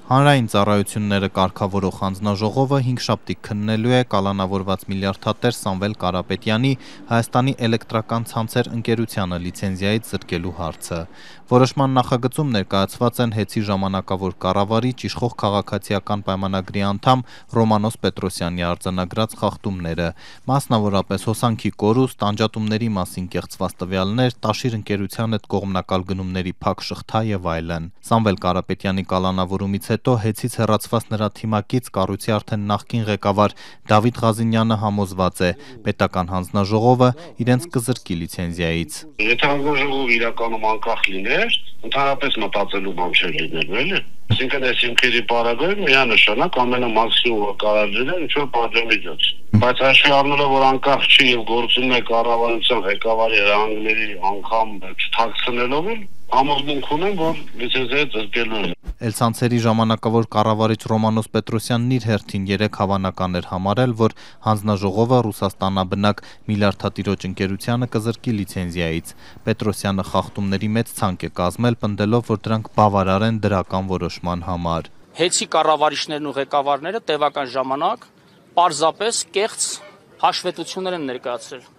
Հանրային ծառայությունները կարգավորող հանձնաժողովը հինգշաբթի քննելու է կալանավորված միլիարդատեր Սամվել Կարապետյանի Հայաստանի էլեկտրական ցանցեր ընկերությանը լիցենզիայից զրկելու հարցը։ Որոշման նախագծում ներկայացված են ՀԵՑ-ի ժամանակավոր կառավարիչ իշխող քաղաքացիական պայմանագրի անդամ Ռոմանոս Պետրոսյանի արձանագրած խախտումները, մասնավորապես հոսանքի կորուստ, անջատումների մասին կեղծված տվյալներ, Տաշիր ընկերության հետ կողմնակալ գնումների փակ շղթա եւ այլն։ Սամվել Կարապետյանի կալանավորումից հետո ՀԵՑ-ից հեռացված նրա թիմակից կառույցի արդեն նախկին ղեկավար Դավիթ Ղազինյանը համոզված է, պետական հանձնաժողովը իրենց կզրկի լիցենզիայից։ Եթե հանձնաժողովը իրականում անկախ լիներ, ընդհանրապես մտածելու բան չէր լինելու, էլի։ Այսինքն այս հիմքերի պարագայում միանշանակ ամենամաքսիմումը կարող լինել ինչ-որ պատժամիջոց։ Բայց հաշվի առնելով, որ անկախ չի եւ գործում է կառավարության ղեկավարի հրահանգների անգամ չթաքցնելով, համոզմունք ունեմ, որ լիցենզիայից զրկելու են։ Էլցանցերի ժամանակավոր կառավարիչ Ռոմանոս Պետրոսյանն իր հերթին 3 հավանական էր համարել, որ հանձնաժողովը Ռուսաստանաբնակ միլիարդատիրոջ ընկերությանը կզրկի լիցենզիայից։ Պետրոսյանը խախտումների մեծ ցանկ է կազմել, պնդելով, որ դրանք բավարար են դրական որոշման համար։ ՀԵՑ-ի կառավարիչներն ու ղեկավարները տևական ժամանակ պարզապես կեղծ հաշվետվություններ են ներկայացրել։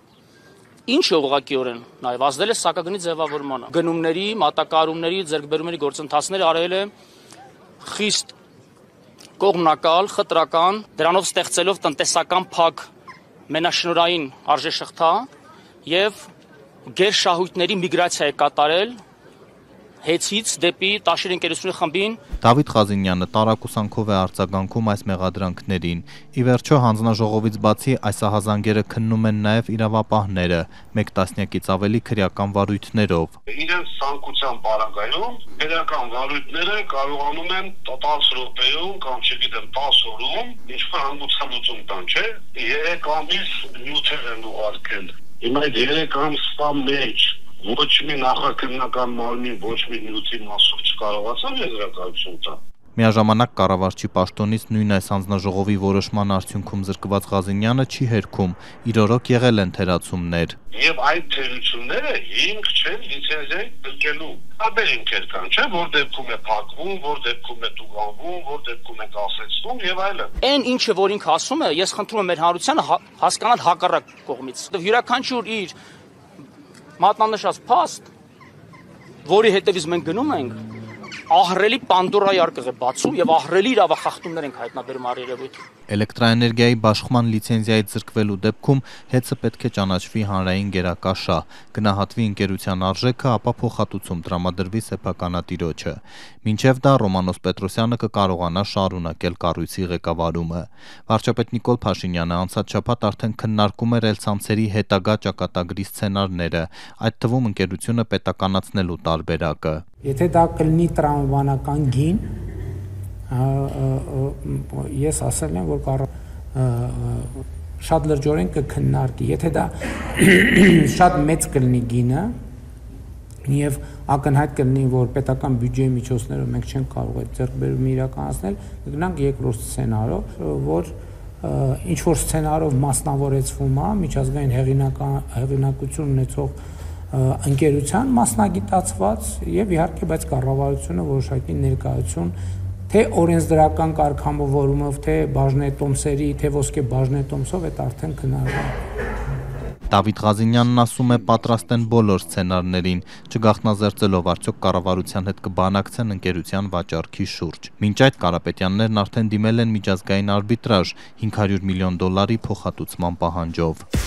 Ինչը ուղղակիորեն նաև ազդել է սակագնի ձևավորմանը։ Գնումների, մատակարարումների, ձեռքբերումների գործընթացները արել է խիստ կողմնակալ, խտրական, դրանով ստեղծելով տնտեսական փակ մենաշնորհային արժեշղթա եւ գերշահույթների միգրացիա է կատարել ՀԵՑ-ից դեպի Տաշիր ընկերությունների խմբին։ Դավիթ Ղազինյանը տարակուսանքով է արձագանքում այս մեղադրանքներին։ Ի վերջո հանձնաժողովից բացի այս ահազանգերը քննում են նաև իրավապահները, 1 տասնյակից ավելի քրեական վարույթներով։ Իրենց ցանկության պարագայում քրեական վարույթները կարողանում են 10 րոպեում կամ չգիտեմ 10 օրում ինչ-որ հանգուցալուծում տան, չէ՞։ 3 ամիս նյութեր են ուղարկել։ Հիմա այդ 3 ամսվա մեջ ոչ մի նախաքննական մարմին, ոչ մի նյութի մասով չկարողացավ եզրակացություն տալ։ Միաժամանակ կառավարչի պաշտոնից նույն այս հանձնաժողովի որոշման արդյունքում զրկված Ղազինյանը չի հերքում, իր օրոք եղել են թերացումներ։ Եվ այդ թերությունները հիմք չեն լիցենզիայի զրկելու։ Տարբեր հիմքեր կան, չէ՞, որ դեպքում է փակվում, որ դեպքում է տուգանվում, որ դեպքում է կասեցվում եւ այլն։ Այն ինչը որ ինքը ասում է, ես խնդրում եմ մեր հանրությանը հասկանալ հակառակ կողմից։ Յուրաքանչյուր իր մատնանշած փաստ, որի հետևից մենք գնում ենք, ահռելի Պանդորայի արկղ է բացում եւ ահռելի իրավախախտումներ ենք հայտնաբերում առերևույթ։ Էլեկտրաէներգիայի բաշխման լիցենզիայից զրկվելու դեպքում ՀԵՑ-ը պետք է ճանաչվի հանրային գերակաշա, գնահատվի ընկերության արժեքը, ապա փոխհատուցում տրամադրվի սեփականատիրոջը։ Մինչև դա Ռոմանոս Պետրոսյանը կկարողանա շարունակել կառույցի ղեկավարումը։ Վարչապետ Նիկոլ Փաշինյանը անցած շաբաթ արդեն քննարկում էր Էլցանցերի հետագա ճակատագրի սցենարները, այդ թվում ընկերությունը պետականացնելու տարբերակը։ Եթե դա կլինի տրամաբանական գին, ես ասել եմ, որ շատ լրջորեն կքննարկի, եթե դա շատ մեծ կլինի գինը եւ ակնհայտ կլինի, որ պետական բյուջեի միջոցներով մենք չենք կարող այդ ձեռքբերումը իրականացնել, կգնանք երկրորդ սցենարով, որ ինչ որ սցենարով մասնավորեցվում է միջազգային հեղինակություն ունեցող ընկերության մասնագիտացված եւ իհարկե բայց կառավարությունը որոշակի ներկայություն թե օրենսդրական կարգավորումով, թե բաժնետոմսերի, թե ոսկե բաժնետոմսով այդ արդեն քննարկվում։ Դավիթ Ղազինյանն ասում է պատրաստ են բոլոր սցենարներին, չգաղտնազերծելով արդյոք կառավարության հետ կբանակցեն ընկերության վաճառքի շուրջ։ Մինչ այդ Կարապետյաններն արդեն դիմել են միջազգային արբիտրաժ $500 միլիոն փոխհատուցման պահանջով։